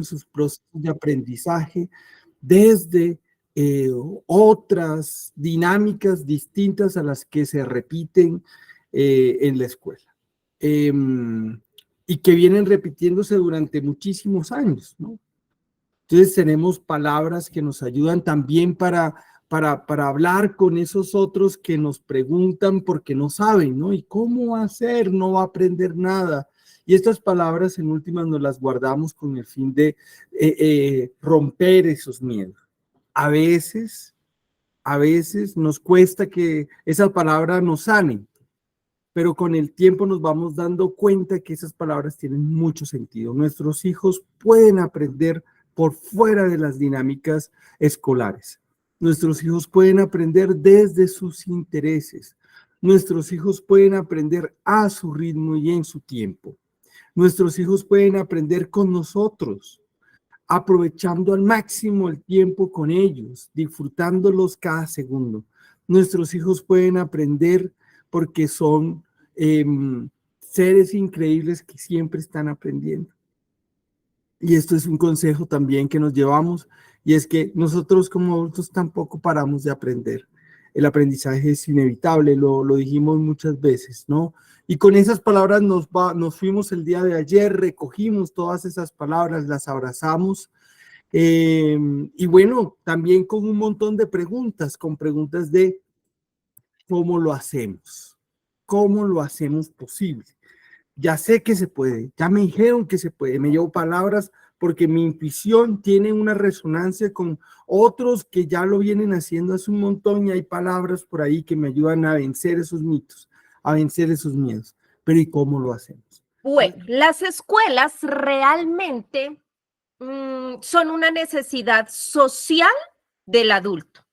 sus procesos de aprendizaje desde otras dinámicas distintas a las que se repiten en la escuela y que vienen repitiéndose durante muchísimos años, ¿no? Entonces tenemos palabras que nos ayudan también para hablar con esos otros que nos preguntan porque no saben, ¿no? ¿Y cómo hacer? No va a aprender nada. Y estas palabras en últimas nos las guardamos con el fin de romper esos miedos. A veces nos cuesta que esa palabra nos sane, pero con el tiempo nos vamos dando cuenta que esas palabras tienen mucho sentido. Nuestros hijos pueden aprender por fuera de las dinámicas escolares. Nuestros hijos pueden aprender desde sus intereses. Nuestros hijos pueden aprender a su ritmo y en su tiempo. Nuestros hijos pueden aprender con nosotros, aprovechando al máximo el tiempo con ellos, disfrutándolos cada segundo. Nuestros hijos pueden aprender porque son seres increíbles que siempre están aprendiendo. Y esto es un consejo también que nos llevamos, y es que nosotros como adultos tampoco paramos de aprender. El aprendizaje es inevitable, lo dijimos muchas veces, ¿no? Y con esas palabras nos fuimos el día de ayer, recogimos todas esas palabras, las abrazamos, y bueno, también con un montón de preguntas, con preguntas de cómo lo hacemos posible. Ya sé que se puede, ya me dijeron que se puede, me llevo palabras porque mi intuición tiene una resonancia con otros que ya lo vienen haciendo hace un montón y hay palabras por ahí que me ayudan a vencer esos mitos, a vencer esos miedos. Pero ¿y cómo lo hacemos? Bueno, las escuelas realmente son una necesidad social del adulto.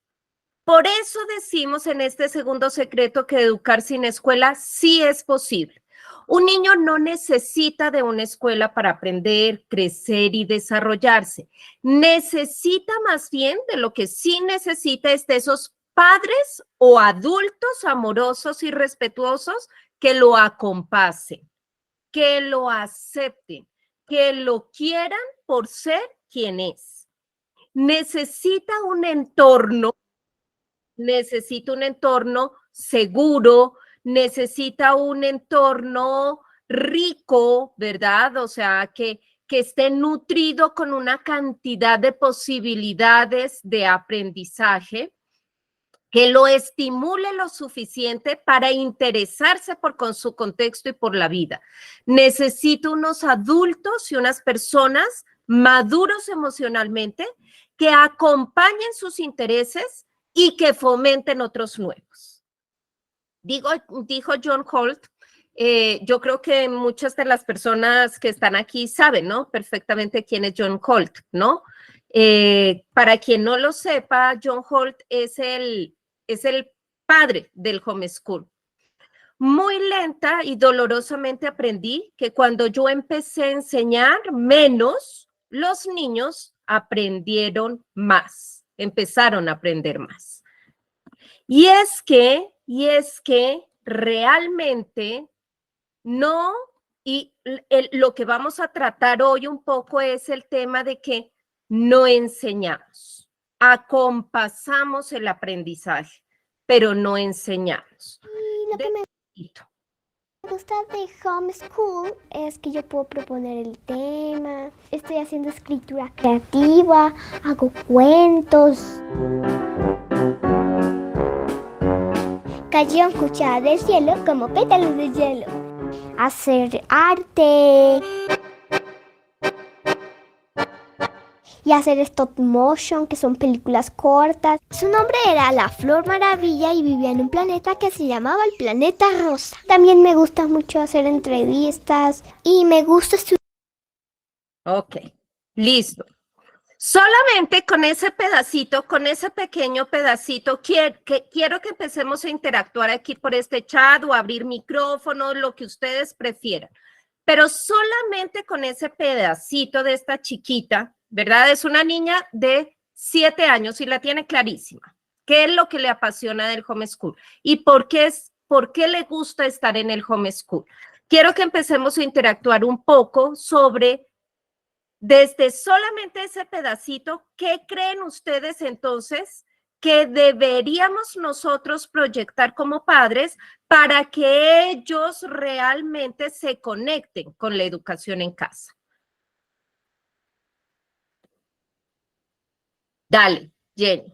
Por eso decimos en este segundo secreto que educar sin escuela sí es posible. Un niño no necesita de una escuela para aprender, crecer y desarrollarse. Necesita más bien de lo que sí necesita es de esos padres o adultos amorosos y respetuosos que lo acompasen, que lo acepten, que lo quieran por ser quien es. Necesita un entorno seguro, necesita un entorno rico, ¿verdad? O sea, que esté nutrido con una cantidad de posibilidades de aprendizaje, que lo estimule lo suficiente para interesarse con su contexto y por la vida. Necesita unos adultos y unas personas maduros emocionalmente que acompañen sus intereses y que fomenten otros nuevos. Dijo John Holt, yo creo que muchas de las personas que están aquí saben, ¿no? Perfectamente quién es John Holt, ¿no? Para quien no lo sepa, John Holt es el padre del homeschool. Muy lenta y dolorosamente aprendí que cuando yo empecé a enseñar menos, los niños aprendieron más, empezaron a aprender más. Y es que realmente no, y lo que vamos a tratar hoy un poco es el tema de que no enseñamos, acompasamos el aprendizaje, pero no enseñamos. Y lo que me gusta de homeschool es que yo puedo proponer el tema, estoy haciendo escritura creativa, hago cuentos. Cayeron cucharadas del cielo como pétalos de hielo. Hacer arte. Y hacer stop motion, que son películas cortas. Su nombre era La Flor Maravilla y vivía en un planeta que se llamaba el Planeta Rosa. También me gusta mucho hacer entrevistas y me gusta estudiar. Ok, listo. Solamente con ese pedacito, con ese pequeño pedacito, quiero que empecemos a interactuar aquí por este chat o abrir micrófonos, lo que ustedes prefieran. Pero solamente con ese pedacito de esta chiquita, ¿verdad? Es una niña de 7 años y la tiene clarísima. ¿Qué es lo que le apasiona del homeschool? ¿Y por qué le gusta estar en el homeschool? Quiero que empecemos a interactuar un poco sobre desde solamente ese pedacito, ¿qué creen ustedes entonces que deberíamos nosotros proyectar como padres para que ellos realmente se conecten con la educación en casa? Dale, Jenny.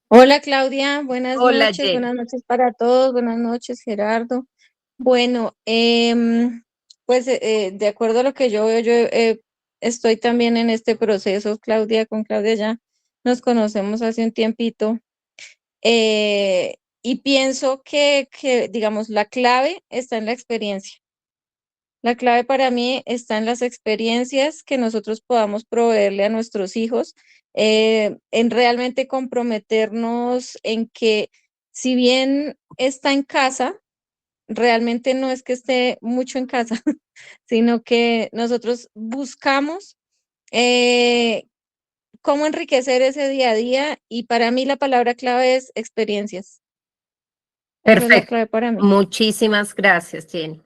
Hola Claudia, Hola, Jenny. buenas noches para todos, buenas noches Gerardo. Bueno, pues de acuerdo a lo que yo veo, estoy también en este proceso, Claudia, con Claudia ya nos conocemos hace un tiempito, y pienso que, digamos, la clave está en la experiencia. La clave para mí está en las experiencias que nosotros podamos proveerle a nuestros hijos, en realmente comprometernos en que si bien está en casa, realmente no es que esté mucho en casa, sino que nosotros buscamos cómo enriquecer ese día a día y para mí la palabra clave es experiencias. Esa es la Perfecto. clave para mí. Muchísimas gracias, Jenny.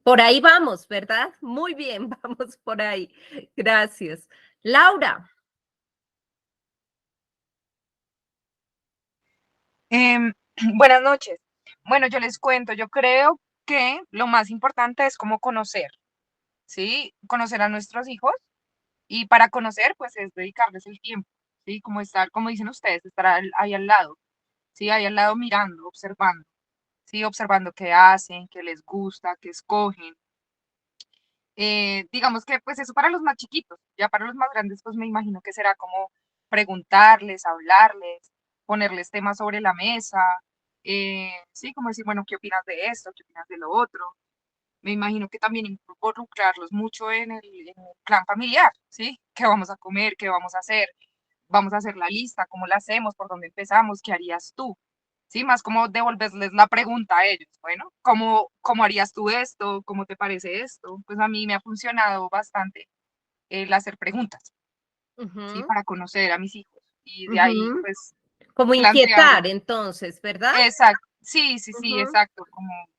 Por ahí vamos, ¿verdad? Muy bien, vamos por ahí. Gracias. Laura. Buenas noches. Bueno, yo les cuento, yo creo que lo más importante es como conocer, ¿sí? Conocer a nuestros hijos y para conocer, pues es dedicarles el tiempo, ¿sí? Como estar, como dicen ustedes, estar ahí al lado, ¿sí? Ahí al lado mirando, observando, ¿sí? Observando qué hacen, qué les gusta, qué escogen. Digamos que pues eso para los más chiquitos, ya para los más grandes pues me imagino que será como preguntarles, hablarles, ponerles temas sobre la mesa, sí, como decir, bueno, ¿qué opinas de esto? ¿Qué opinas de lo otro? Me imagino que también involucrarlos mucho en el plan familiar, ¿sí? ¿Qué vamos a comer? ¿Qué vamos a hacer? Vamos a hacer la lista, ¿cómo la hacemos? ¿Por dónde empezamos? ¿Qué harías tú? Sí, más como devolverles la pregunta a ellos, bueno, ¿cómo harías tú esto? ¿Cómo te parece esto? Pues a mí me ha funcionado bastante el hacer preguntas, ¿sí? Ujú, Para conocer a mis hijos y de ahí, ujú. pues, Como plantear, inquietar, entonces, ¿verdad? exacto, sí, sí, sí, Ujú. exacto,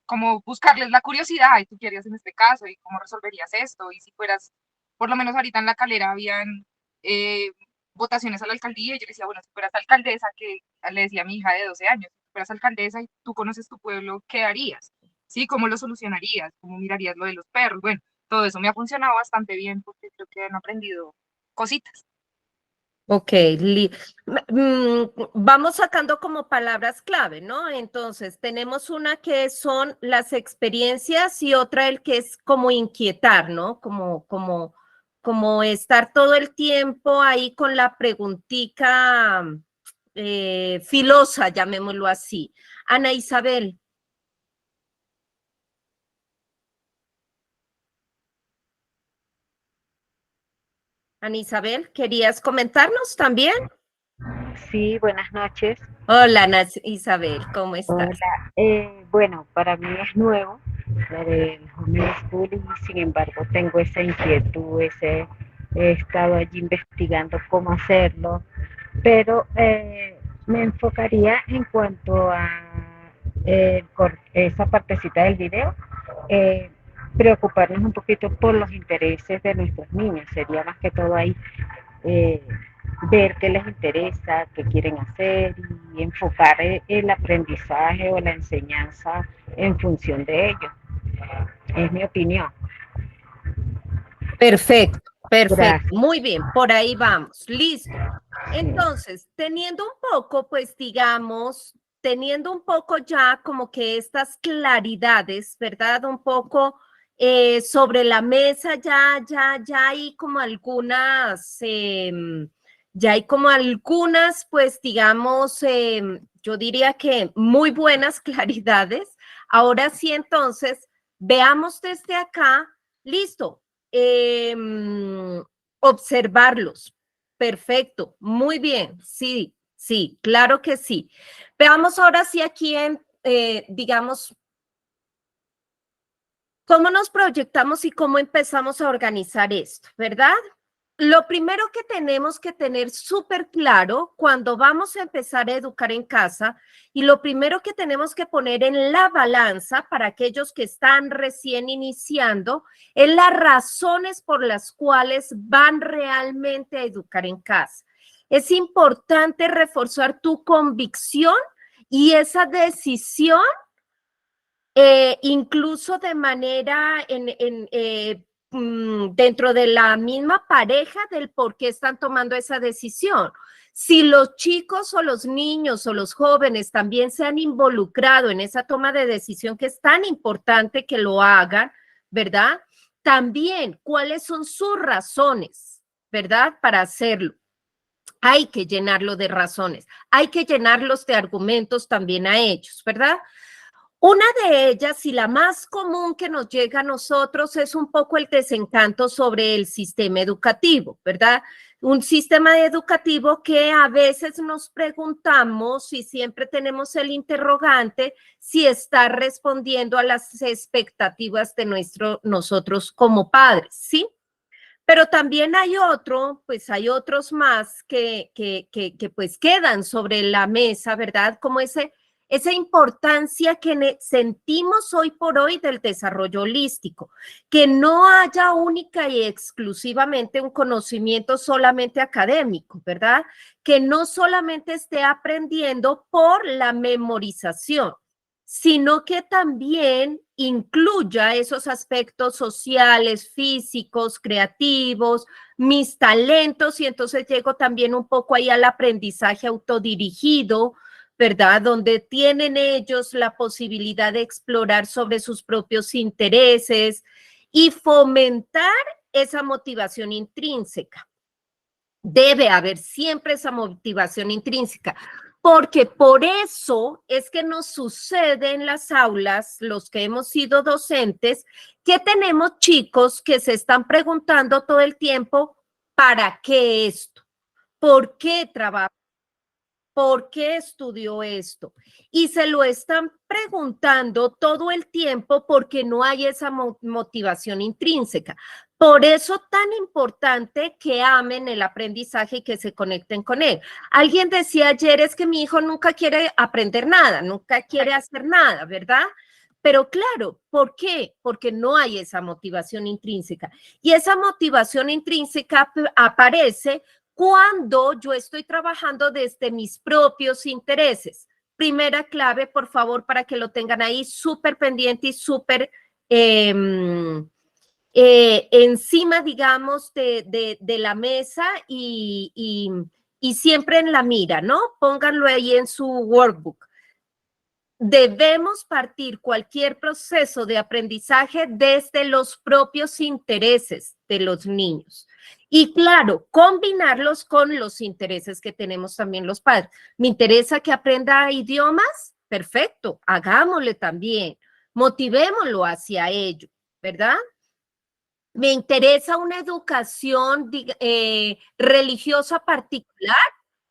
como buscarles la curiosidad, y tú qué harías en este caso, y cómo resolverías esto, y si fueras, por lo menos ahorita en la Calera habían eh, votaciones a la alcaldía, y yo le decía, bueno, si fueras alcaldesa, que le decía a mi hija de 12 años, si fueras alcaldesa y tú conoces tu pueblo, ¿qué harías? ¿Sí? ¿Cómo lo solucionarías? ¿Cómo mirarías lo de los perros? Bueno, todo eso me ha funcionado bastante bien porque creo que han aprendido cositas. Ok, vamos sacando como palabras clave, ¿no? Entonces, tenemos una que son las experiencias y otra el que es como inquietar, ¿no? Como estar todo el tiempo ahí con la preguntica filosa, llamémoslo así. Ana Isabel. Ana Isabel, ¿querías comentarnos también? Sí, buenas noches. Hola, Ana Isabel, ¿cómo estás? Hola. Bueno, para mí es nuevo lo del homeschooling, sin embargo tengo esa inquietud, he estado allí investigando cómo hacerlo, pero me enfocaría en cuanto a esa partecita del video, eh, preocuparnos un poquito por los intereses de nuestros niños, sería más que todo ahí eh, ver qué les interesa, qué quieren hacer y enfocar el aprendizaje o la enseñanza en función de ello. Es mi opinión. Perfecto, perfecto, Gracias. muy bien, por ahí vamos, listo. Entonces, teniendo un poco, pues digamos, teniendo un poco ya como que estas claridades, ¿verdad? Un poco sobre la mesa, ya hay como algunas, ya hay como algunas, pues digamos, yo diría que muy buenas claridades. Ahora sí, entonces, veamos desde acá, listo. Observarlos. Perfecto, muy bien, sí, sí, claro que sí. Veamos ahora sí aquí en, digamos, cómo nos proyectamos y cómo empezamos a organizar esto, ¿verdad? lo primero que tenemos que tener súper claro cuando vamos a empezar a educar en casa, y lo primero que tenemos que poner en la balanza para aquellos que están recién iniciando, es las razones por las cuales van realmente a educar en casa. Es importante reforzar tu convicción y esa decisión, incluso de manera dentro de la misma pareja, del por qué están tomando esa decisión. Si los chicos o los niños o los jóvenes también se han involucrado en esa toma de decisión, que es tan importante que lo hagan, ¿verdad? También, ¿cuáles son sus razones, verdad, para hacerlo? Hay que llenarlo de razones, hay que llenarlos de argumentos también a ellos, ¿verdad? Una de ellas, y la más común que nos llega a nosotros, es un poco el desencanto sobre el sistema educativo, ¿verdad? Un sistema educativo que a veces nos preguntamos, y siempre tenemos el interrogante, si está respondiendo a las expectativas de nosotros como padres, ¿sí? Pero también hay hay otros más que pues quedan sobre la mesa, ¿verdad? Como esa importancia que sentimos hoy por hoy del desarrollo holístico, que no haya única y exclusivamente un conocimiento solamente académico, ¿verdad? Que no solamente esté aprendiendo por la memorización, sino que también incluya esos aspectos sociales, físicos, creativos, mis talentos, y entonces llego también un poco ahí al aprendizaje autodirigido, ¿verdad? Donde tienen ellos la posibilidad de explorar sobre sus propios intereses y fomentar esa motivación intrínseca. Debe haber siempre esa motivación intrínseca, porque por eso es que nos sucede en las aulas, los que hemos sido docentes, que tenemos chicos que se están preguntando todo el tiempo, ¿para qué esto? ¿Por qué trabajo? ¿Por qué estudió esto? Y se lo están preguntando todo el tiempo porque no hay esa motivación intrínseca. Por eso tan importante que amen el aprendizaje y que se conecten con él. Alguien decía ayer, es que mi hijo nunca quiere aprender nada, nunca quiere hacer nada, ¿verdad? Pero claro, ¿por qué? Porque no hay esa motivación intrínseca. Y esa motivación intrínseca aparece cuando yo estoy trabajando desde mis propios intereses. Primera clave, por favor, para que lo tengan ahí súper pendiente y súper encima, digamos, de la mesa y siempre en la mira, ¿no? Pónganlo ahí en su workbook. Debemos partir cualquier proceso de aprendizaje desde los propios intereses de los niños. Y claro, combinarlos con los intereses que tenemos también los padres. ¿Me interesa que aprenda idiomas? Perfecto, hagámosle también. Motivémoslo hacia ello, ¿verdad? ¿Me interesa una educación religiosa particular?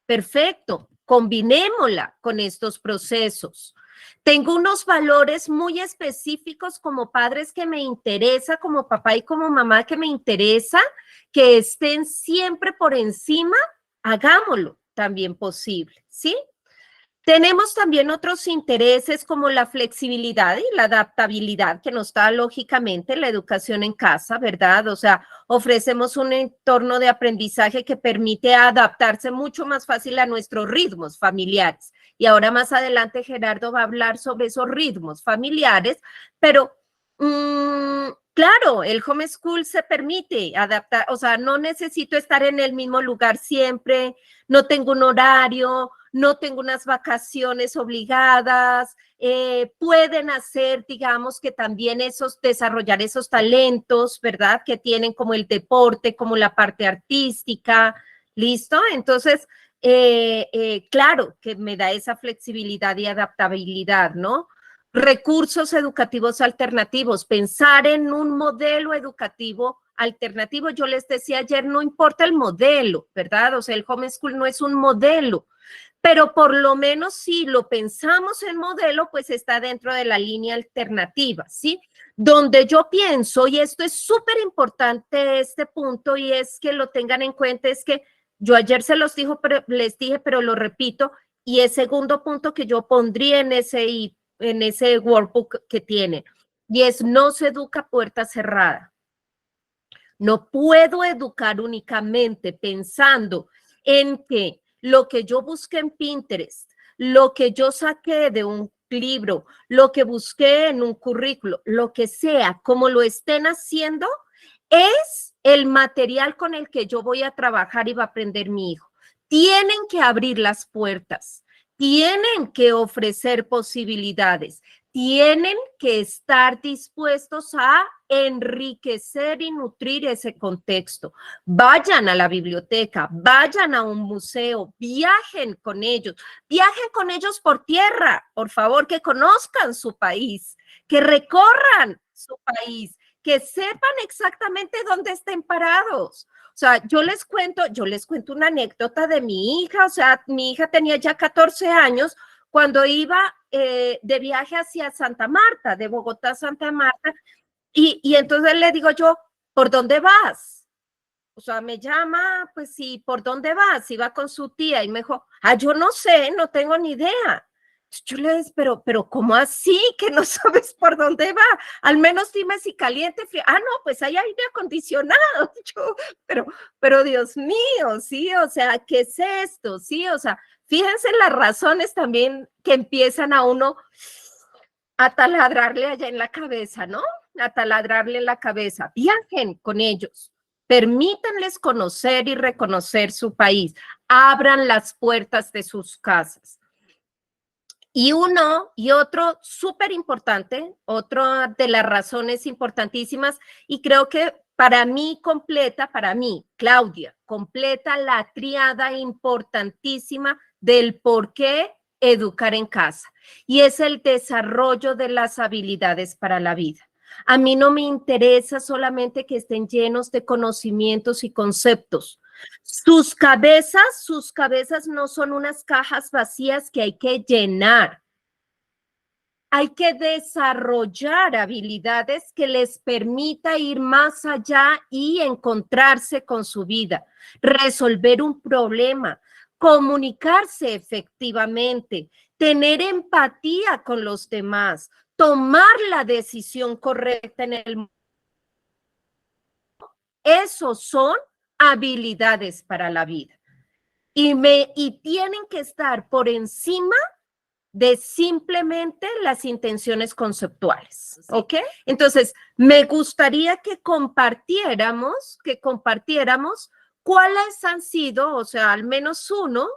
Perfecto, combinémosla con estos procesos. Tengo unos valores muy específicos como padres que me interesa, como papá y como mamá que me interesa, que estén siempre por encima, hagámoslo también posible, ¿sí? Tenemos también otros intereses como la flexibilidad y la adaptabilidad que nos da lógicamente la educación en casa, ¿verdad? O sea, ofrecemos un entorno de aprendizaje que permite adaptarse mucho más fácil a nuestros ritmos familiares. Y ahora más adelante Gerardo va a hablar sobre esos ritmos familiares, pero claro, el homeschool se permite adaptar, o sea, no necesito estar en el mismo lugar siempre, no tengo un horario, no tengo unas vacaciones obligadas, pueden hacer, digamos, que también desarrollar esos talentos, ¿verdad? Que tienen como el deporte, como la parte artística, ¿listo? Entonces, claro que me da esa flexibilidad y adaptabilidad, ¿no? Recursos educativos alternativos, pensar en un modelo educativo alternativo. Yo les decía ayer, no importa el modelo, ¿verdad? O sea, el homeschool no es un modelo, pero por lo menos si lo pensamos en modelo, pues está dentro de la línea alternativa, ¿sí? Donde yo pienso, y esto es súper importante este punto, y es que lo tengan en cuenta, es que yo ayer se los dijo, pero, les dije, pero lo repito, y el segundo punto que yo pondría en ese workbook que tiene, y es no se educa a puerta cerrada. No puedo educar únicamente pensando en que lo que yo busqué en Pinterest, lo que yo saqué de un libro, lo que busqué en un currículo, lo que sea, como lo estén haciendo, es el material con el que yo voy a trabajar y va a aprender mi hijo. Tienen que abrir las puertas, tienen que ofrecer posibilidades, tienen que estar dispuestos a enriquecer y nutrir ese contexto. Vayan a la biblioteca, vayan a un museo, viajen con ellos por tierra, por favor, que conozcan su país, que recorran su país, que sepan exactamente dónde estén parados. O sea, yo les cuento una anécdota de mi hija. O sea, mi hija tenía ya 14 años cuando iba de viaje hacia Santa Marta, de Bogotá a Santa Marta, y entonces le digo yo, ¿por dónde vas? O sea, me llama, pues sí, ¿por dónde vas? Iba con su tía y me dijo, yo no sé, no tengo ni idea. Yo le dije, pero ¿cómo así que no sabes por dónde va? Al menos dime si caliente, frío. No, pues hay aire acondicionado. Pero Dios mío, sí, o sea, ¿qué es esto? Sí, o sea, fíjense en las razones también que empiezan a uno a taladrarle allá en la cabeza, ¿no? A taladrarle en la cabeza. Viajen con ellos. Permítanles conocer y reconocer su país. Abran las puertas de sus casas. Y uno y otro súper importante, otra de las razones importantísimas, y creo que para mí, Claudia, completa la tríada importantísima del por qué educar en casa, y es el desarrollo de las habilidades para la vida. A mí no me interesa solamente que estén llenos de conocimientos y conceptos. Sus cabezas no son unas cajas vacías que hay que llenar. Hay que desarrollar habilidades que les permita ir más allá y encontrarse con su vida, resolver un problema, comunicarse efectivamente, tener empatía con los demás, tomar la decisión correcta en el momento. Esos son habilidades para la vida. Y tienen que estar por encima de simplemente las intenciones conceptuales, ¿ok? Entonces, me gustaría que compartiéramos cuáles han sido, o sea, al menos uno,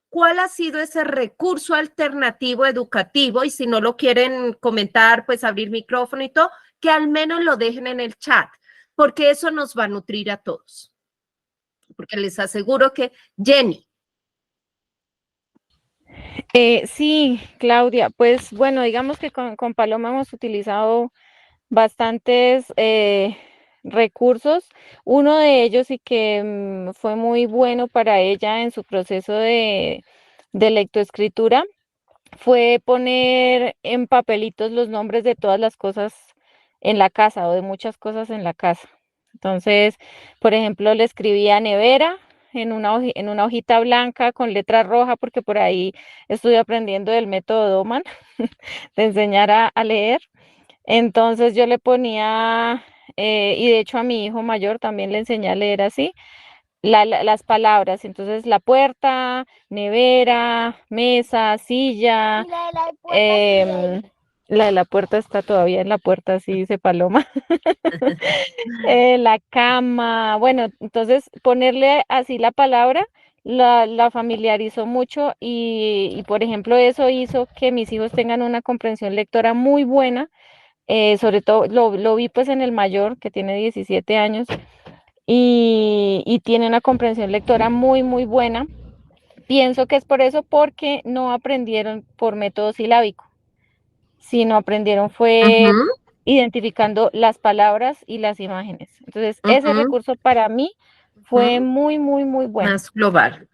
cuál ha sido ese recurso alternativo educativo, y si no lo quieren comentar, pues abrir micrófono y todo, que al menos lo dejen en el chat, porque eso nos va a nutrir a todos. Porque les aseguro que Jenny. Sí, Claudia, pues bueno, digamos que con Paloma hemos utilizado bastantes recursos. Uno de ellos y que fue muy bueno para ella en su proceso de lectoescritura fue poner en papelitos los nombres de todas las cosas en la casa o de muchas cosas en la casa. Entonces, por ejemplo, le escribía nevera en una hojita blanca con letra roja, porque por ahí estoy aprendiendo del método Doman, de enseñar a leer. Entonces yo le ponía, y de hecho a mi hijo mayor también le enseñé a leer así, las palabras. Entonces la puerta, nevera, mesa, silla. Y la de la puerta, La de la puerta está todavía en la puerta, así dice Paloma. La cama, bueno, entonces ponerle así la palabra la familiarizó mucho y, por ejemplo, eso hizo que mis hijos tengan una comprensión lectora muy buena. Sobre todo lo vi pues en el mayor, que tiene 17 años, y tiene una comprensión lectora muy, muy buena. Pienso que es por eso, porque no aprendieron por método silábico, sino aprendieron fue identificando las palabras y las imágenes. Entonces, ese recurso para mí fue muy, muy, muy bueno. Más global.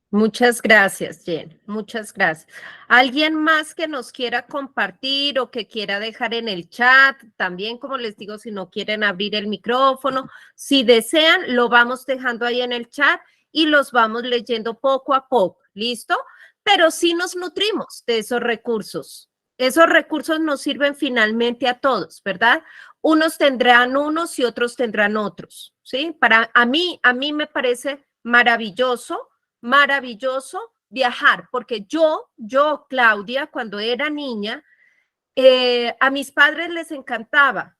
Muchas gracias, Jen. Muchas gracias. ¿Alguien más que nos quiera compartir o que quiera dejar en el chat? También, como les digo, si no quieren abrir el micrófono, si desean, lo vamos dejando ahí en el chat y los vamos leyendo poco a poco. ¿Listo? Pero sí nos nutrimos de esos recursos. Esos recursos nos sirven finalmente a todos, ¿verdad? Unos tendrán unos y otros tendrán otros, ¿sí? A mí me parece maravilloso viajar, porque yo, Claudia, cuando era niña, a mis padres les encantaba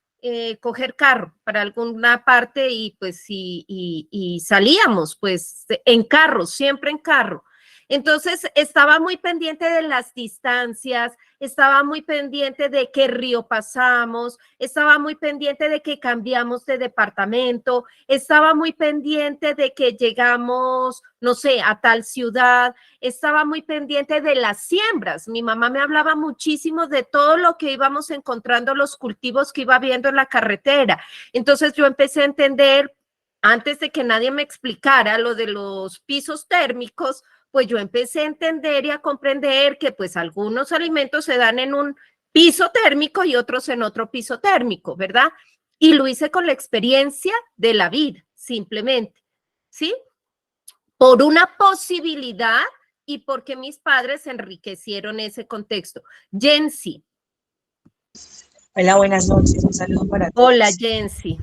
coger carro para alguna parte y pues y salíamos pues en carro, siempre en carro. Entonces estaba muy pendiente de las distancias, estaba muy pendiente de qué río pasamos, estaba muy pendiente de que cambiamos de departamento, estaba muy pendiente de que llegamos, no sé, a tal ciudad, estaba muy pendiente de las siembras. Mi mamá me hablaba muchísimo de todo lo que íbamos encontrando, los cultivos que iba viendo en la carretera. Entonces yo empecé a entender, antes de que nadie me explicara lo de los pisos térmicos, pues yo empecé a entender y a comprender que pues algunos alimentos se dan en un piso térmico y otros en otro piso térmico, ¿verdad? Y lo hice con la experiencia de la vida, simplemente, ¿sí? Por una posibilidad y porque mis padres enriquecieron ese contexto. Jensi. Hola, buenas noches, un saludo para todos. Hola, Jensi.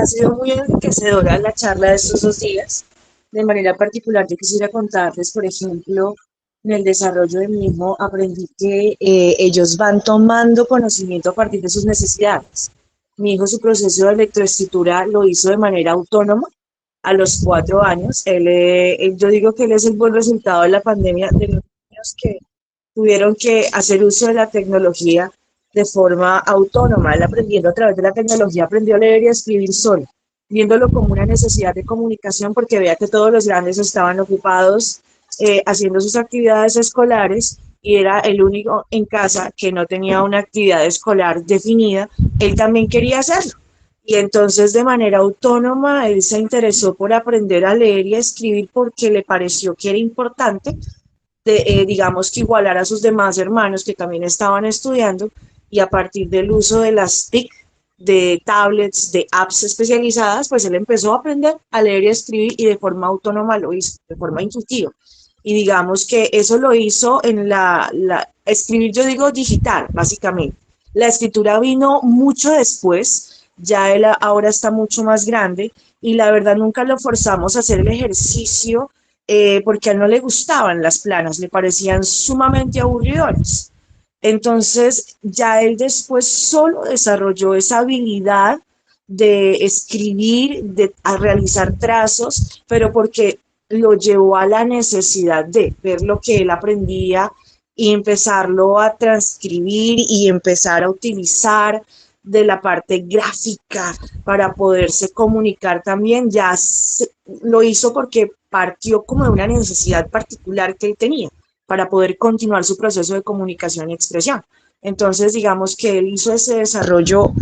Ha sido muy enriquecedora la charla de estos 2 días. De manera particular, yo quisiera contarles, por ejemplo, en el desarrollo de mi hijo, aprendí que ellos van tomando conocimiento a partir de sus necesidades. Mi hijo, su proceso de lectoescritura lo hizo de manera autónoma a los 4 años. Yo digo que él es el buen resultado de la pandemia, de los niños que tuvieron que hacer uso de la tecnología de forma autónoma. Él aprendiendo a través de la tecnología, aprendió a leer y a escribir solo, viéndolo como una necesidad de comunicación porque veía que todos los grandes estaban ocupados haciendo sus actividades escolares y era el único en casa que no tenía una actividad escolar definida. Él también quería hacerlo. Y entonces de manera autónoma él se interesó por aprender a leer y a escribir porque le pareció que era importante digamos que igualar a sus demás hermanos que también estaban estudiando y a partir del uso de las TIC, de tablets, de apps especializadas, pues él empezó a aprender a leer y a escribir y de forma autónoma lo hizo, de forma intuitiva. Y digamos que eso lo hizo en escribir, yo digo digital, básicamente. La escritura vino mucho después, ya él ahora está mucho más grande y la verdad nunca lo forzamos a hacer el ejercicio porque a él no le gustaban las planas, le parecían sumamente aburridoras. Entonces, ya él después solo desarrolló esa habilidad de escribir, a realizar trazos, pero porque lo llevó a la necesidad de ver lo que él aprendía y empezarlo a transcribir y empezar a utilizar de la parte gráfica para poderse comunicar también. Lo hizo porque partió como de una necesidad particular que él tenía para poder continuar su proceso de comunicación y expresión. Entonces, digamos que él hizo ese desarrollo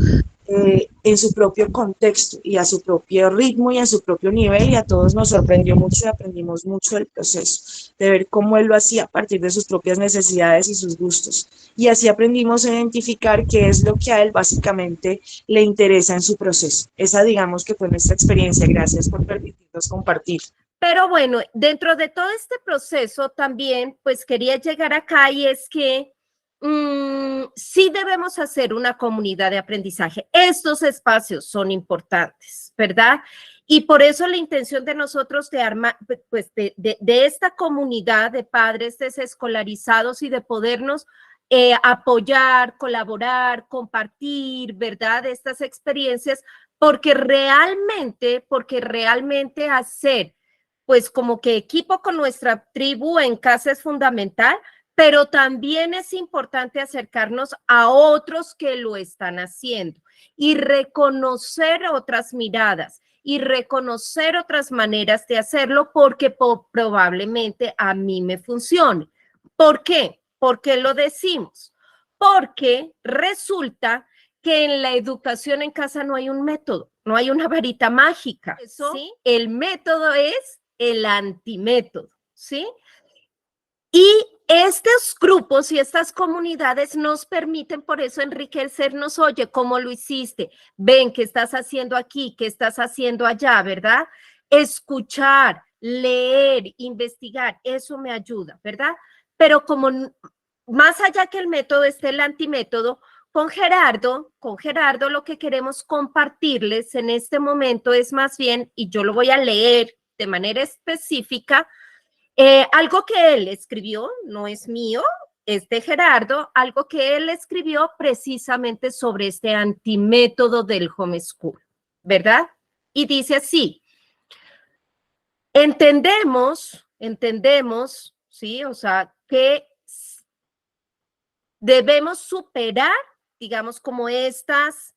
en su propio contexto y a su propio ritmo y a su propio nivel y a todos nos sorprendió mucho y aprendimos mucho del proceso, de ver cómo él lo hacía a partir de sus propias necesidades y sus gustos. Y así aprendimos a identificar qué es lo que a él básicamente le interesa en su proceso. Esa digamos que fue nuestra experiencia. Gracias por permitirnos compartir. Pero bueno, dentro de todo este proceso también, pues quería llegar acá y es que sí debemos hacer una comunidad de aprendizaje. Estos espacios son importantes, ¿verdad? Y por eso la intención de nosotros de armar, pues de esta comunidad de padres desescolarizados y de podernos apoyar, colaborar, compartir, ¿verdad? Estas experiencias, porque realmente hacer pues como que equipo con nuestra tribu en casa es fundamental, pero también es importante acercarnos a otros que lo están haciendo y reconocer otras miradas y reconocer otras maneras de hacerlo porque probablemente a mí me funcione. ¿Por qué? ¿Por qué lo decimos? Porque resulta que en la educación en casa no hay un método, no hay una varita mágica. ¿Sí? El método es el antimétodo, ¿sí? Y estos grupos y estas comunidades nos permiten, por eso, enriquecernos. Oye, ¿cómo lo hiciste? Ven, ¿qué estás haciendo aquí? ¿Qué estás haciendo allá? ¿Verdad? Escuchar, leer, investigar, eso me ayuda, ¿verdad? Pero como más allá que el método esté el antimétodo, con Gerardo lo que queremos compartirles en este momento es más bien, y yo lo voy a leer de manera específica, algo que él escribió, no es mío, es de Gerardo, algo que él escribió precisamente sobre este antimétodo del homeschool, ¿verdad? Y dice así: entendemos, ¿sí? O sea, que debemos superar, digamos, como estos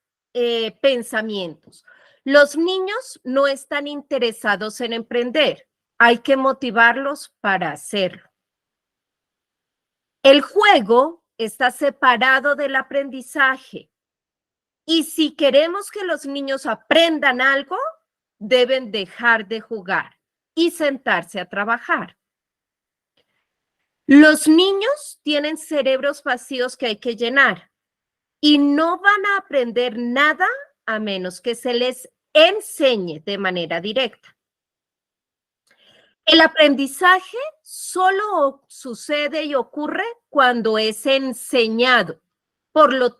pensamientos. Los niños no están interesados en emprender, hay que motivarlos para hacerlo. El juego está separado del aprendizaje y si queremos que los niños aprendan algo, deben dejar de jugar y sentarse a trabajar. Los niños tienen cerebros vacíos que hay que llenar y no van a aprender nada a menos que se les enseñe de manera directa. El aprendizaje solo sucede y ocurre cuando es enseñado. Por lo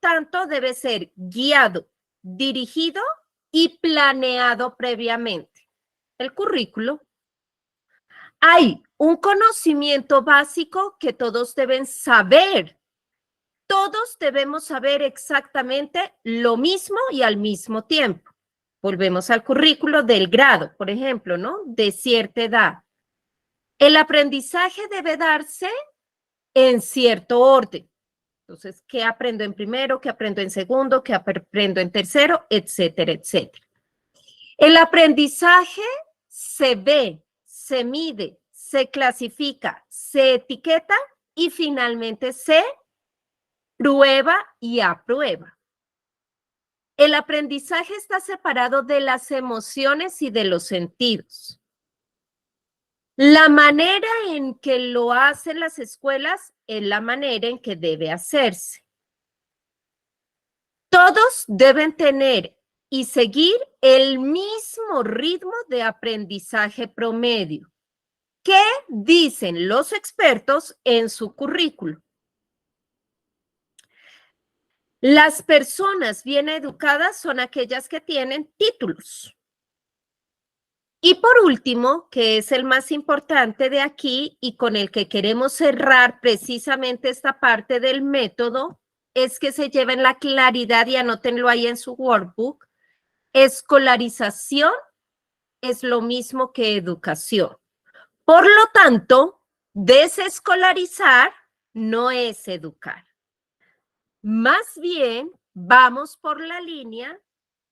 tanto, debe ser guiado, dirigido y planeado previamente. El currículo. Hay un conocimiento básico que todos deben saber. Todos debemos saber exactamente lo mismo y al mismo tiempo. Volvemos al currículo del grado, por ejemplo, ¿no? De cierta edad. El aprendizaje debe darse en cierto orden. Entonces, ¿qué aprendo en primero? ¿Qué aprendo en segundo? ¿Qué aprendo en tercero? Etcétera, etcétera. El aprendizaje se ve, se mide, se clasifica, se etiqueta y finalmente se prueba y aprueba. El aprendizaje está separado de las emociones y de los sentidos. La manera en que lo hacen las escuelas es la manera en que debe hacerse. Todos deben tener y seguir el mismo ritmo de aprendizaje promedio. ¿Qué dicen los expertos en su currículo? Las personas bien educadas son aquellas que tienen títulos. Y por último, que es el más importante de aquí y con el que queremos cerrar precisamente esta parte del método, es que se lleven la claridad y anótenlo ahí en su workbook. Escolarización es lo mismo que educación. Por lo tanto, desescolarizar no es educar. Más bien, vamos por la línea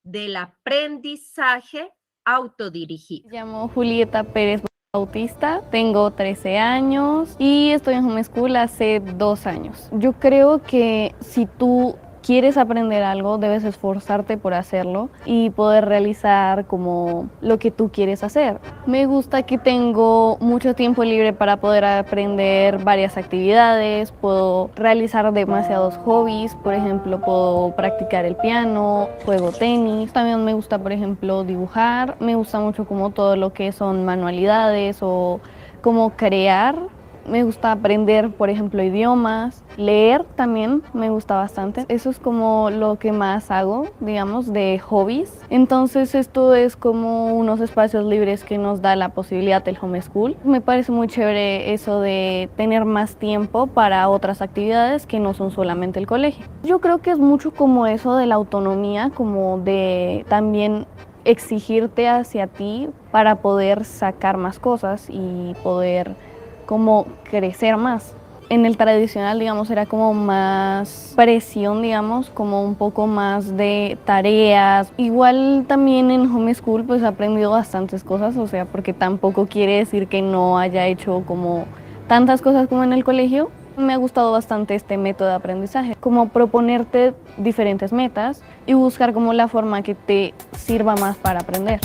del aprendizaje autodirigido. Me llamo Julieta Pérez Bautista, tengo 13 años y estoy en homeschool hace 2 años. Yo creo que si tú quieres aprender algo, debes esforzarte por hacerlo y poder realizar como lo que tú quieres hacer. Me gusta que tengo mucho tiempo libre para poder aprender varias actividades, puedo realizar demasiados hobbies, por ejemplo, puedo practicar el piano, juego tenis, también me gusta, por ejemplo, dibujar, me gusta mucho como todo lo que son manualidades o como crear. Me gusta aprender, por ejemplo, idiomas, leer también me gusta bastante. Eso es como lo que más hago, digamos, de hobbies. Entonces esto es como unos espacios libres que nos da la posibilidad del homeschool. Me parece muy chévere eso de tener más tiempo para otras actividades que no son solamente el colegio. Yo creo que es mucho como eso de la autonomía, como de también exigirte hacia ti para poder sacar más cosas y poder como crecer más. En el tradicional, digamos, era como más presión, digamos, como un poco más de tareas. Igual también en homeschool pues he aprendido bastantes cosas, o sea, porque tampoco quiere decir que no haya hecho como tantas cosas como en el colegio. Me ha gustado bastante este método de aprendizaje, como proponerte diferentes metas y buscar como la forma que te sirva más para aprender.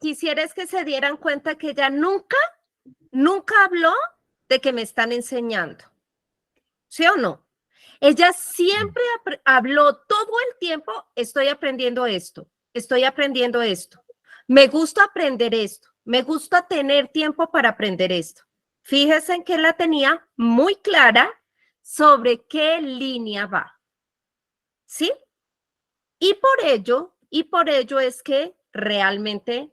Quisieras que se dieran cuenta que ella nunca nunca habló de que me están enseñando, ¿sí o no? Ella siempre habló todo el tiempo, estoy aprendiendo esto, me gusta aprender esto, me gusta tener tiempo para aprender esto. Fíjense en que la tenía muy clara sobre qué línea va, ¿sí? Y por ello es que realmente,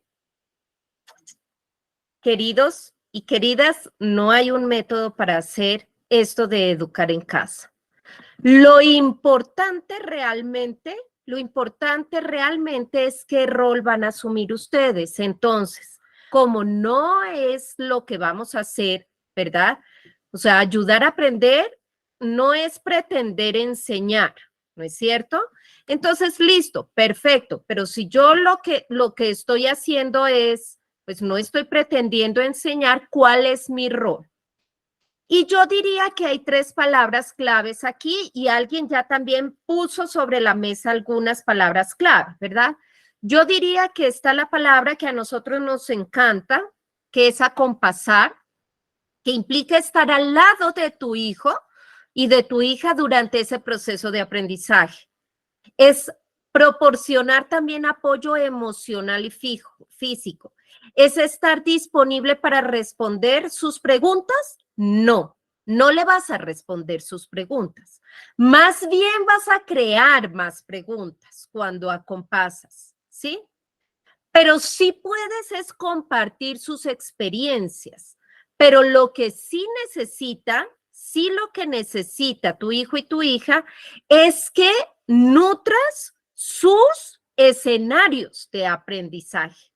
queridos y queridas, no hay un método para hacer esto de educar en casa. Lo importante realmente es qué rol van a asumir ustedes. Entonces, como no es lo que vamos a hacer, ¿verdad? O sea, ayudar a aprender no es pretender enseñar, ¿no es cierto? Entonces, listo, perfecto, pero si yo lo que estoy haciendo es, pues no estoy pretendiendo enseñar, ¿cuál es mi rol? Y yo diría que hay 3 palabras claves aquí y alguien ya también puso sobre la mesa algunas palabras clave, ¿verdad? Yo diría que está la palabra que a nosotros nos encanta, que es acompasar, que implica estar al lado de tu hijo y de tu hija durante ese proceso de aprendizaje. Es proporcionar también apoyo emocional y físico. ¿Es estar disponible para responder sus preguntas? No, no le vas a responder sus preguntas. Más bien vas a crear más preguntas cuando acompasas, ¿sí? Pero sí puedes es compartir sus experiencias, pero lo que sí lo que necesita tu hijo y tu hija es que nutras sus escenarios de aprendizaje,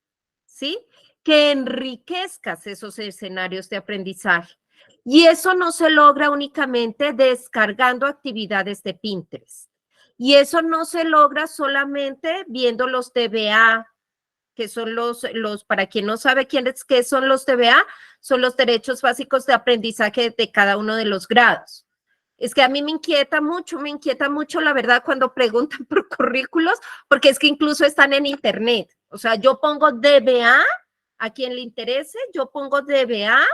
¿sí? Que enriquezcas esos escenarios de aprendizaje. Y eso no se logra únicamente descargando actividades de Pinterest. Y eso no se logra solamente viendo los TBA, que son para quien no sabe qué son los TBA, son los derechos básicos de aprendizaje de cada uno de los grados. Es que a mí me inquieta mucho, la verdad, cuando preguntan por currículos, porque es que incluso están en internet. O sea, yo pongo DBA, a quien le interese, yo pongo DBA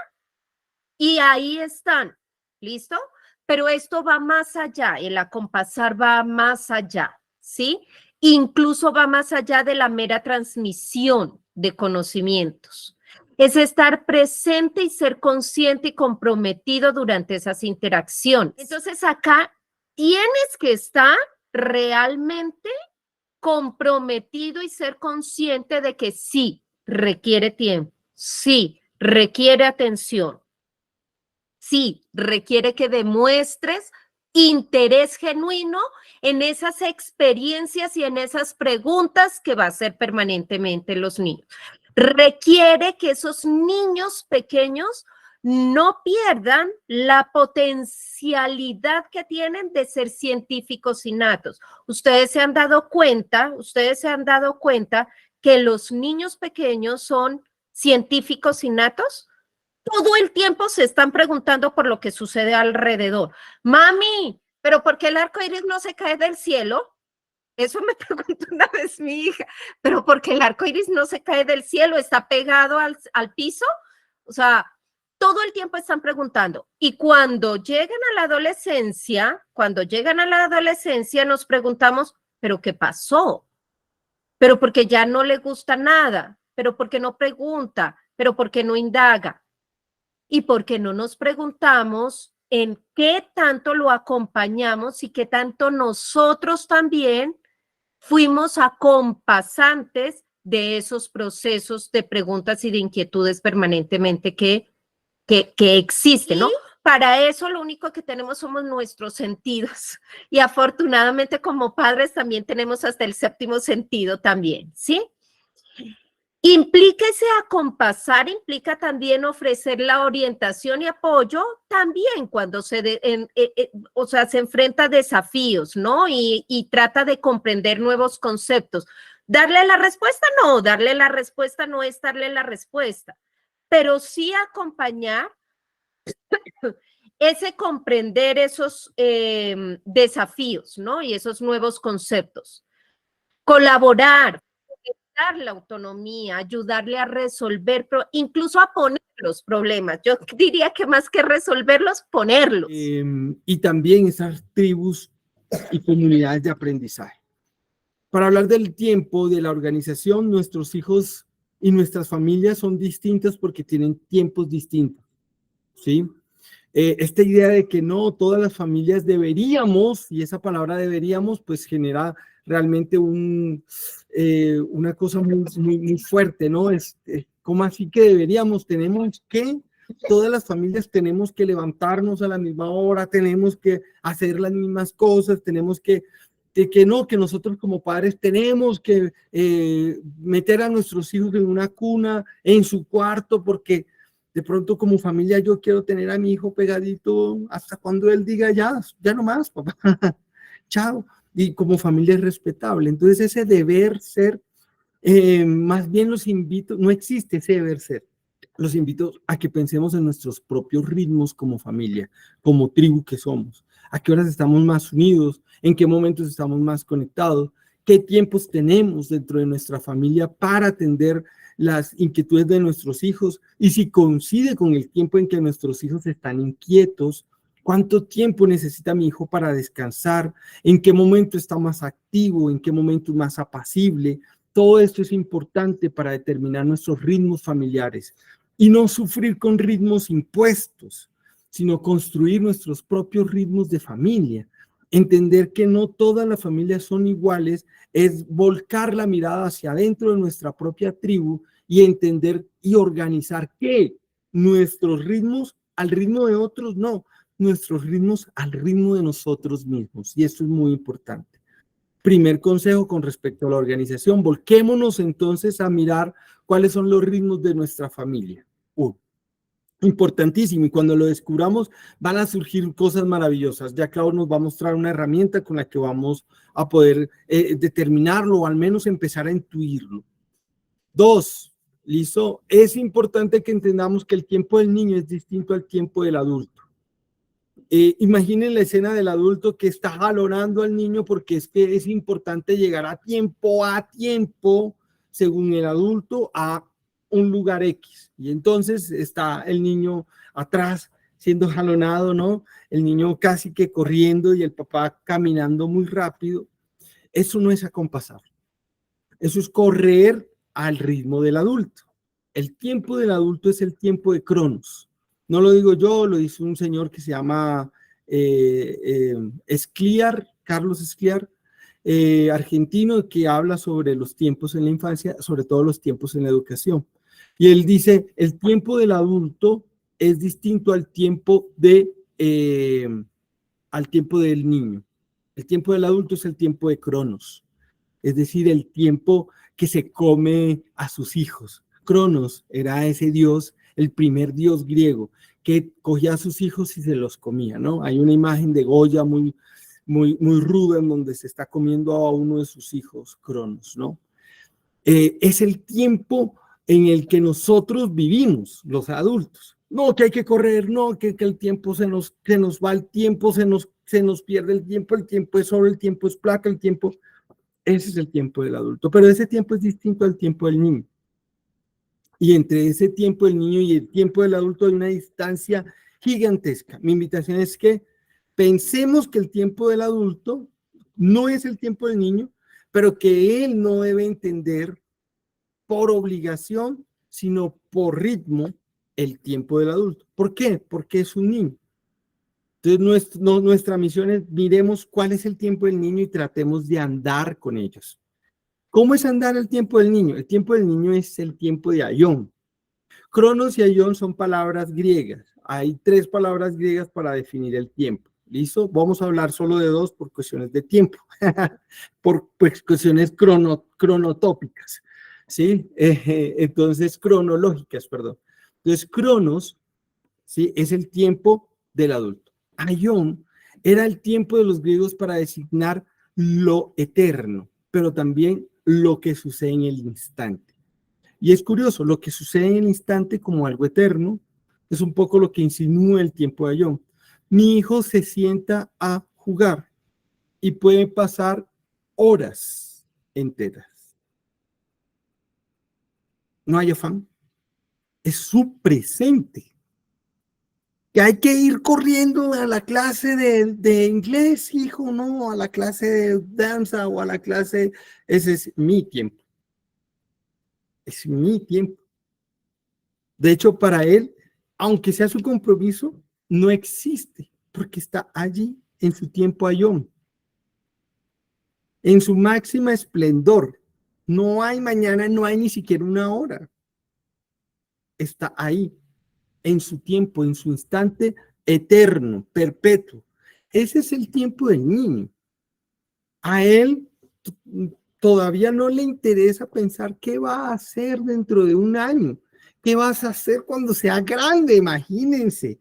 y ahí están, ¿listo? Pero esto va más allá, el acompasar va más allá, ¿sí? Incluso va más allá de la mera transmisión de conocimientos. Es estar presente y ser consciente y comprometido durante esas interacciones. Entonces acá tienes que estar realmente comprometido y ser consciente de que sí, requiere tiempo, sí, requiere atención, sí, requiere que demuestres interés genuino en esas experiencias y en esas preguntas que va a hacer permanentemente los niños. Requiere que esos niños pequeños no pierdan la potencialidad que tienen de ser científicos innatos. Ustedes se han dado cuenta que los niños pequeños son científicos innatos. Todo el tiempo se están preguntando por lo que sucede alrededor. Mami, ¿pero por qué el arco iris no se cae del cielo? Eso me preguntó una vez mi hija. ¿Pero por qué el arco iris no se cae del cielo? ¿Está pegado al piso? O sea, todo el tiempo están preguntando. Y cuando llegan a la adolescencia, nos preguntamos, ¿pero qué pasó? ¿Pero porque ya no le gusta nada? ¿Pero porque no pregunta? ¿Pero porque no indaga? Y porque no nos preguntamos en qué tanto lo acompañamos y qué tanto nosotros también fuimos acompasantes de esos procesos de preguntas y de inquietudes permanentemente que existen, ¿no? Para eso lo único que tenemos somos nuestros sentidos. Y afortunadamente como padres también tenemos hasta el 7º sentido también, ¿sí? Implica ese acompasar, implica también ofrecer la orientación y apoyo también cuando se enfrenta a desafíos, ¿no? Y trata de comprender nuevos conceptos. ¿Darle la respuesta? No, darle la respuesta no es darle la respuesta, pero sí acompañar ese comprender esos desafíos, ¿no? Y esos nuevos conceptos. Colaborar, dar la autonomía, ayudarle a resolver, incluso a poner los problemas. Yo diría que más que resolverlos, ponerlos. Y también esas tribus y comunidades de aprendizaje. Para hablar del tiempo, de la organización, nuestros hijos y nuestras familias son distintas porque tienen tiempos distintos, ¿sí? Esta idea de que no todas las familias deberíamos, y esa palabra deberíamos, pues genera realmente una cosa muy fuerte, ¿no? ¿Cómo así que deberíamos? Tenemos que, todas las familias tenemos que levantarnos a la misma hora, tenemos que hacer las mismas cosas, tenemos que no, que nosotros como padres tenemos que meter a nuestros hijos en una cuna, en su cuarto, porque de pronto como familia yo quiero tener a mi hijo pegadito hasta cuando él diga ya no más, papá, chao. Y como familia es respetable. Entonces ese deber ser, más bien los invito, no existe ese deber ser. Los invito a que pensemos en nuestros propios ritmos como familia, como tribu que somos. ¿A qué horas estamos más unidos? ¿En qué momentos estamos más conectados? ¿Qué tiempos tenemos dentro de nuestra familia para atender las inquietudes de nuestros hijos? Y si coincide con el tiempo en que nuestros hijos están inquietos, ¿cuánto tiempo necesita mi hijo para descansar? ¿En qué momento está más activo? ¿En qué momento es más apacible? Todo esto es importante para determinar nuestros ritmos familiares y no sufrir con ritmos impuestos, sino construir nuestros propios ritmos de familia. Entender que no todas las familias son iguales es volcar la mirada hacia adentro de nuestra propia tribu y entender y organizar que nuestros ritmos al ritmo de otros, no, nuestros ritmos al ritmo de nosotros mismos. Y esto es muy importante. Primer consejo con respecto a la organización, volquémonos entonces a mirar cuáles son los ritmos de nuestra familia. Importantísimo, y cuando lo descubramos van a surgir cosas maravillosas. Ya Clau nos va a mostrar una herramienta con la que vamos a poder determinarlo o al menos empezar a intuirlo. 2, ¿listo? Es importante que entendamos que el tiempo del niño es distinto al tiempo del adulto. Imaginen la escena del adulto que está jalonando al niño porque es que es importante llegar a tiempo, según el adulto, a un lugar X. Y entonces está el niño atrás siendo jalonado, ¿no? El niño casi que corriendo y el papá caminando muy rápido. Eso no es acompasar. Eso es correr al ritmo del adulto. El tiempo del adulto es el tiempo de Cronos. No lo digo yo, lo dice un señor que se llama Escliar, Carlos Escliar, argentino, que habla sobre los tiempos en la infancia, sobre todo los tiempos en la educación. Y él dice, el tiempo del adulto es distinto al tiempo del niño. El tiempo del adulto es el tiempo de Cronos, es decir, el tiempo que se come a sus hijos. Cronos era ese dios, el primer dios griego, que cogía a sus hijos y se los comía, ¿no? Hay una imagen de Goya muy ruda en donde se está comiendo a uno de sus hijos, Cronos, ¿no? Es el tiempo en el que nosotros vivimos, los adultos. No, que hay que correr, no, que el tiempo se nos va el tiempo, se nos pierde el tiempo es oro, el tiempo es plata, ese es el tiempo del adulto, pero ese tiempo es distinto al tiempo del niño. Y entre ese tiempo del niño y el tiempo del adulto hay una distancia gigantesca. Mi invitación es que pensemos que el tiempo del adulto no es el tiempo del niño, pero que él no debe entender por obligación, sino por ritmo, el tiempo del adulto. ¿Por qué? Porque es un niño. Entonces, nuestra misión es miremos cuál es el tiempo del niño y tratemos de andar con ellos. ¿Cómo es andar el tiempo del niño? El tiempo del niño es el tiempo de Aion. Cronos y Aion son palabras griegas. Hay 3 palabras griegas para definir el tiempo. ¿Listo? Vamos a hablar solo de 2 por cuestiones de tiempo, por cuestiones cronotópicas, ¿sí? Entonces, cronológicas, perdón. Entonces, Cronos, ¿sí? Es el tiempo del adulto. Aion era el tiempo de los griegos para designar lo eterno, pero también lo que sucede en el instante. Y es curioso, lo que sucede en el instante como algo eterno es un poco lo que insinúa el tiempo de Aion. Mi hijo se sienta a jugar y puede pasar horas enteras. no hay afán. Es su presente. Que hay que ir corriendo a la clase de inglés, hijo, no, a la clase de danza o a la clase, ese es mi tiempo. Es mi tiempo. De hecho, para él, aunque sea su compromiso, no existe, porque está allí en su tiempo ayón, en su máxima esplendor. No hay mañana, no hay ni siquiera una hora. Está ahí, en su tiempo, en su instante eterno, perpetuo. Ese es el tiempo del niño. A él todavía no le interesa pensar qué va a hacer dentro de un año, qué vas a hacer cuando sea grande, imagínense.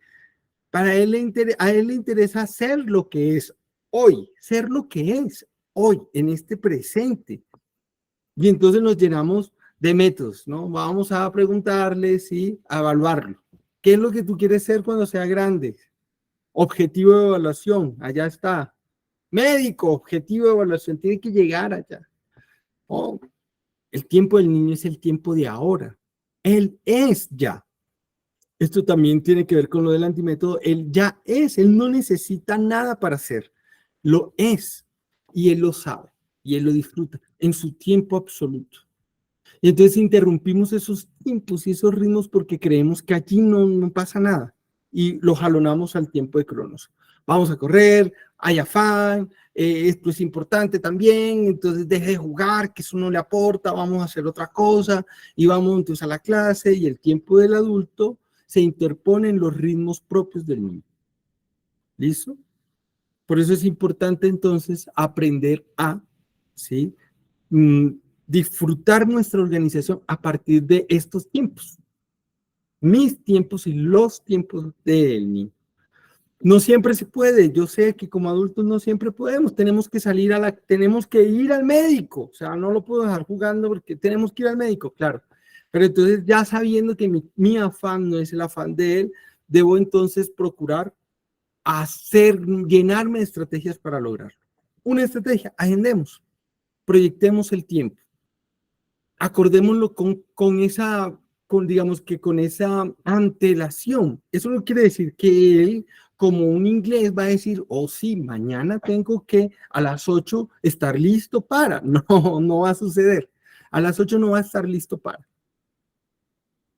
A él le interesa ser lo que es hoy, ser lo que es hoy, en este presente. Y entonces nos llenamos de métodos, ¿no? Vamos a preguntarles y a evaluarlo. ¿Qué es lo que tú quieres ser cuando sea grande? Objetivo de evaluación, allá está. Médico, objetivo de evaluación, tiene que llegar allá. Oh, el tiempo del niño es el tiempo de ahora. Él es ya. Esto también tiene que ver con lo del antimétodo. Él ya es, él no necesita nada para ser. Lo es y él lo sabe y él lo disfruta en su tiempo absoluto. Y entonces interrumpimos esos tiempos y esos ritmos porque creemos que allí no pasa nada y lo jalonamos al tiempo de Cronos. Vamos a correr, hay afán, esto es importante también, entonces deje de jugar, que eso no le aporta, vamos a hacer otra cosa y vamos entonces a la clase y el tiempo del adulto se interpone en los ritmos propios del niño. ¿Listo? Por eso es importante entonces aprender a, ¿sí? Disfrutar nuestra organización a partir de estos tiempos. Mis tiempos y los tiempos del niño. No siempre se puede, yo sé que como adultos no siempre podemos, tenemos que salir tenemos que ir al médico, o sea, no lo puedo dejar jugando porque tenemos que ir al médico, claro. Pero entonces ya sabiendo que mi afán no es el afán de él, debo entonces procurar llenarme de estrategias para lograrlo. Una estrategia, agendemos, proyectemos el tiempo, acordémoslo digamos que con esa antelación. Eso no quiere decir que él, como un inglés, va a decir, oh sí, mañana tengo que a las 8 estar listo para. No va a suceder. A las 8 no va a estar listo para.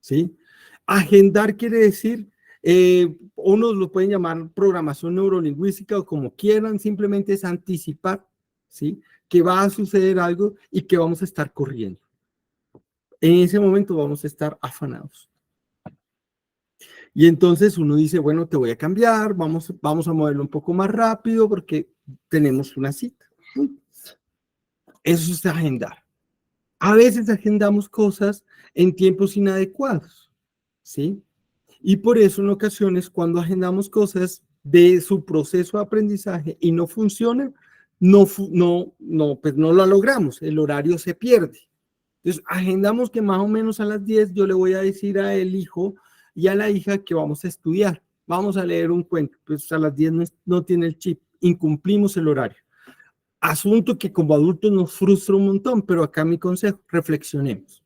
¿Sí? Agendar quiere decir, unos lo pueden llamar programación neurolingüística o como quieran, simplemente es anticipar, ¿sí? Que va a suceder algo y que vamos a estar corriendo. En ese momento vamos a estar afanados. Y entonces uno dice, bueno, te voy a cambiar, vamos a moverlo un poco más rápido porque tenemos una cita. Eso es agendar. A veces agendamos cosas en tiempos inadecuados, ¿sí? Y por eso en ocasiones cuando agendamos cosas de su proceso de aprendizaje y no funciona, pues no lo logramos, el horario se pierde. Entonces, agendamos que más o menos a las 10 yo le voy a decir al hijo y a la hija que vamos a estudiar, vamos a leer un cuento, pues a las 10 no tiene el chip, incumplimos el horario. Asunto que como adultos nos frustra un montón, pero acá mi consejo, reflexionemos.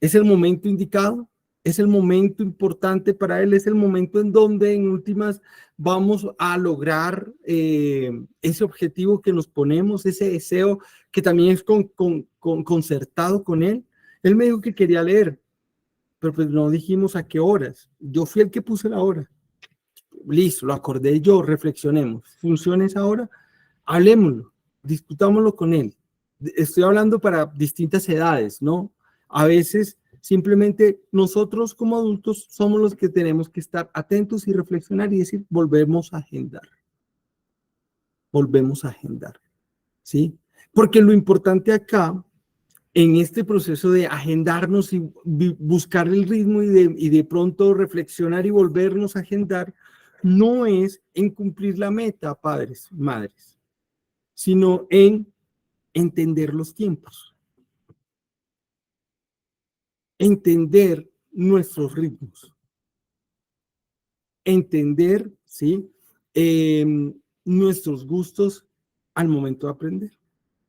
¿Es el momento indicado? ¿Es el momento importante para él? ¿Es el momento en donde en últimas vamos a lograr ese objetivo que nos ponemos, ese deseo que también es concertado con él? Él me dijo que quería leer, pero pues no dijimos a qué horas. Yo fui el que puse la hora. Listo, lo acordé yo, reflexionemos. ¿Funciona esa hora? Hablemoslo, discutámoslo con él. Estoy hablando para distintas edades, ¿no? A veces simplemente nosotros como adultos somos los que tenemos que estar atentos y reflexionar y decir, volvemos a agendar. Volvemos a agendar, ¿sí? Porque lo importante acá, en este proceso de agendarnos y buscar el ritmo y de pronto reflexionar y volvernos a agendar, no es en cumplir la meta, padres, madres, sino en entender los tiempos. Entender nuestros ritmos, entender, ¿sí? Nuestros gustos al momento de aprender.